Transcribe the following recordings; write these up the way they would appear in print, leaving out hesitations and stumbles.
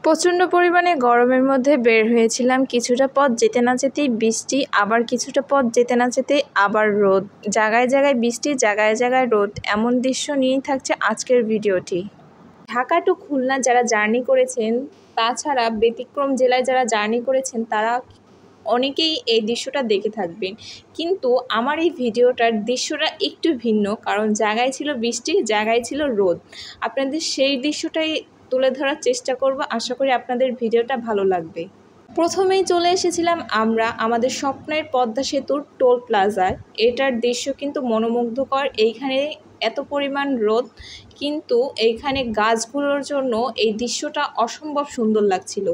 প্রচণ্ড পরিমাণে গরমের মধ্যে বের হয়েছিলাম। কিছুটা পথ যেতে না যেতেই বৃষ্টি, আবার কিছুটা পথ যেতে না যেতেই আবার রোদ। জায়গায় জায়গায় বৃষ্টি, জায়গায় জায়গায় রোদ, এমন দৃশ্য নিয়েই থাকছে আজকের ভিডিওটি। ঢাকা টু খুলনা যারা জার্নি করেছেন, তাছাড়া ব্যতিক্রম জেলায় যারা জার্নি করেছেন, তারা অনেকেই এই দৃশ্যটা দেখে থাকবেন। কিন্তু আমার এই ভিডিওটার দৃশ্যটা একটু ভিন্ন, কারণ জায়গায় ছিল বৃষ্টি, জায়গায় ছিল রোদ। আপনাদের সেই দৃশ্যটাই তুলে ধরার চেষ্টা করব। আশা করি আপনাদের ভিডিওটা ভালো লাগবে। প্রথমেই চলে এসেছিলাম আমরা আমাদের স্বপ্নের পদ্মা সেতুর টোল প্লাজায়। এটার দৃশ্য কিন্তু মনোমুগ্ধকর। এইখানে এত পরিমাণ রোদ, কিন্তু এইখানে গাছগুলোর জন্য এই দৃশ্যটা অসম্ভব সুন্দর লাগছিল।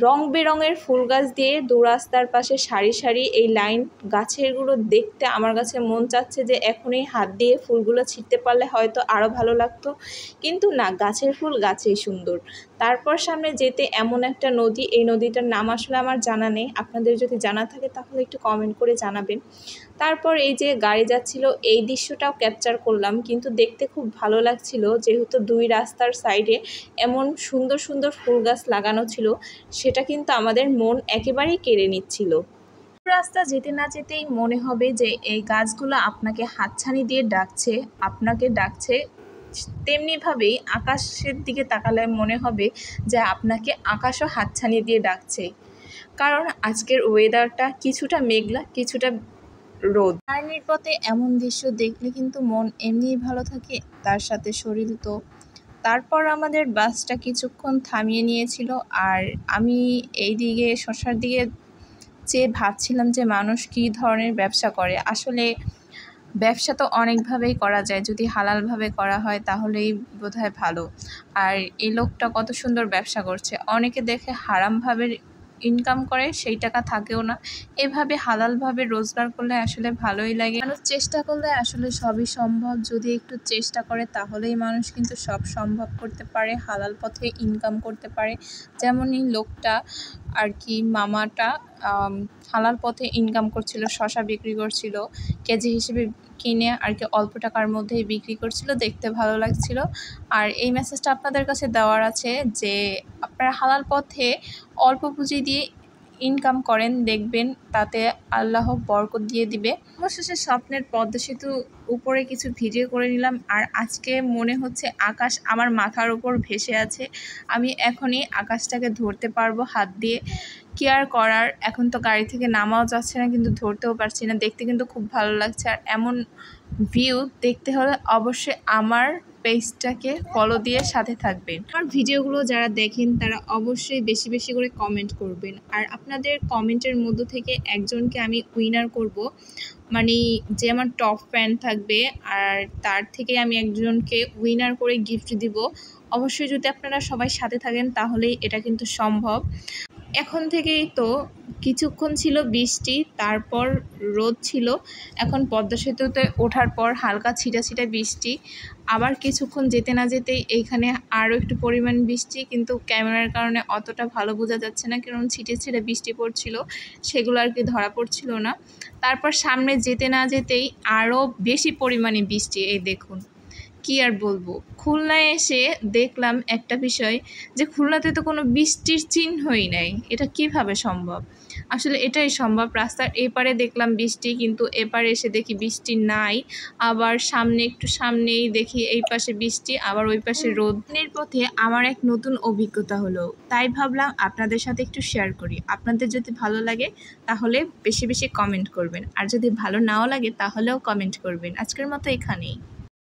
রং বেরঙের ফুল গাছ দিয়ে দু রাস্তার পাশে সারি সারি এই লাইন গাছেরগুলো দেখতে আমার কাছে মন চাচ্ছে যে এখনই হাত দিয়ে ফুলগুলো ছিঁড়তে পারলে হয়তো আরও ভালো লাগতো, কিন্তু না, গাছের ফুল গাছেই সুন্দর। তারপর সামনে যেতে এমন একটা নদী, এই নদীটার নাম আসলে আমার জানা নেই, আপনাদের যদি জানা থাকে তাহলে একটু কমেন্ট করে জানাবেন। তারপর এই যে গাড়ি যাচ্ছিল, এই দৃশ্যটাও ক্যাপচার করলাম, কিন্তু দেখতে খুব ভালো লাগছিল যেহেতু দুই রাস্তার সাইডে এমন সুন্দর সুন্দর ফুল গাছ লাগানো ছিল, সেটা কিন্তু আমাদের মন একেবারেই কেড়ে নিচ্ছিল। রাস্তা যেতে না যেতেই মনে হবে যে এই গাছগুলো আপনাকে হাতছানি দিয়ে ডাকছে, আপনাকে ডাকছে। তেমনিভাবেই আকাশের দিকে তাকালে মনে হবে যে আপনাকে আকাশও হাতছানি দিয়ে ডাকছে, কারণ আজকের ওয়েদারটা কিছুটা মেঘলা, কিছুটা রোদ। জার্নির পথে এমন দৃশ্য দেখলে কিন্তু মন এমনিই ভালো থাকে, তার সাথে শরীর তো। তারপর আমাদের বাসটা কিছুক্ষণ থামিয়ে নিয়েছিল, আর আমি এই দিকে শসার দিকে চেয়ে ভাবছিলাম যে মানুষ কী ধরনের ব্যবসা করে। আসলে ব্যবসা তো অনেকভাবেই করা যায়, যদি হালালভাবে করা হয় তাহলেই বোধহয় ভালো। আর এই লোকটা কত সুন্দর ব্যবসা করছে। অনেকে দেখে হারামভাবে ইনকাম করে, সেই টাকা থাকেও না। এভাবে হালালভাবে রোজগার করলে আসলে ভালোই লাগে। মানুষ চেষ্টা করলে আসলে সবই সম্ভব, যদি একটু চেষ্টা করে তাহলেই মানুষ কিন্তু সব সম্ভব করতে পারে, হালাল পথে ইনকাম করতে পারে। যেমনই লোকটা আর কি, মামাটা হালাল পথে ইনকাম করছিল, শসা বিক্রি করছিল, কেজি হিসেবে কিনে আর কি অল্প টাকার মধ্যেই বিক্রি করছিল, দেখতে ভালো লাগছিল। আর এই মেসেজটা আপনাদের কাছে দেওয়ার আছে যে আপনারা হালাল পথে অল্প পুঁজি দিয়ে ইনকাম করেন, দেখবেন তাতে আল্লাহ বরকত দিয়ে দিবে। অবশেষে স্বপ্নের পদ্মা সেতু উপরে কিছু ভিডিও করে নিলাম, আর আজকে মনে হচ্ছে আকাশ আমার মাথার উপর ভেসে আছে। আমি এখনই আকাশটাকে ধরতে পারবো হাত দিয়ে, কি আর করার। এখন তো গাড়ি থেকে নামাও যাচ্ছে না, কিন্তু ধরতেও পারছি না। দেখতে কিন্তু খুব ভালো লাগছে, আর এমন ভিউ দেখতে হলে অবশ্যই আমার পেজটাকে ফলো দিয়ে সাথে থাকবেন। আমার ভিডিওগুলো যারা দেখেন তারা অবশ্যই বেশি বেশি করে কমেন্ট করবেন, আর আপনাদের কমেন্টের মধ্য থেকে একজনকে আমি উইনার করব, মানে যে আমার টপ ফ্যান থাকবে, আর তার থেকে আমি একজনকে উইনার করে গিফট দিব। অবশ্যই যদি আপনারা সবাই সাথে থাকেন তাহলেই এটা কিন্তু সম্ভব। এখন থেকেই তো কিছুক্ষণ ছিল বৃষ্টি, তারপর রোদ ছিল। এখন পদ্মা সেতুতে ওঠার পর হালকা ছিটা ছিটা বৃষ্টি, আবার কিছুক্ষণ যেতে না যেতেই এইখানে আরও একটু পরিমাণ বৃষ্টি, কিন্তু ক্যামেরার কারণে অতটা ভালো বোঝা যাচ্ছে না, কারণ ছিটে ছিটে বৃষ্টি পড়ছিল, সেগুলো আর কি ধরা পড়ছিল না। তারপর সামনে যেতে না যেতেই আরও বেশি পরিমাণে বৃষ্টি। এই দেখুন, কি আর বলবো। খুলনায় এসে দেখলাম একটা বিষয়, যে খুলনাতে তো কোনো বৃষ্টির চিহ্নই নাই। এটা কিভাবে সম্ভব? আসলে এটাই সম্ভব। রাস্তার এপারে দেখলাম বৃষ্টি, কিন্তু এপারে এসে দেখি বৃষ্টি নাই। আবার সামনে একটু সামনেই দেখি এই পাশে বৃষ্টি, আবার ওই পাশে রোদের পথে আমার এক নতুন অভিজ্ঞতা হলো, তাই ভাবলাম আপনাদের সাথে একটু শেয়ার করি। আপনাদের যদি ভালো লাগে তাহলে বেশি বেশি কমেন্ট করবেন, আর যদি ভালো নাও লাগে তাহলেও কমেন্ট করবেন। আজকের মতো এখানেই।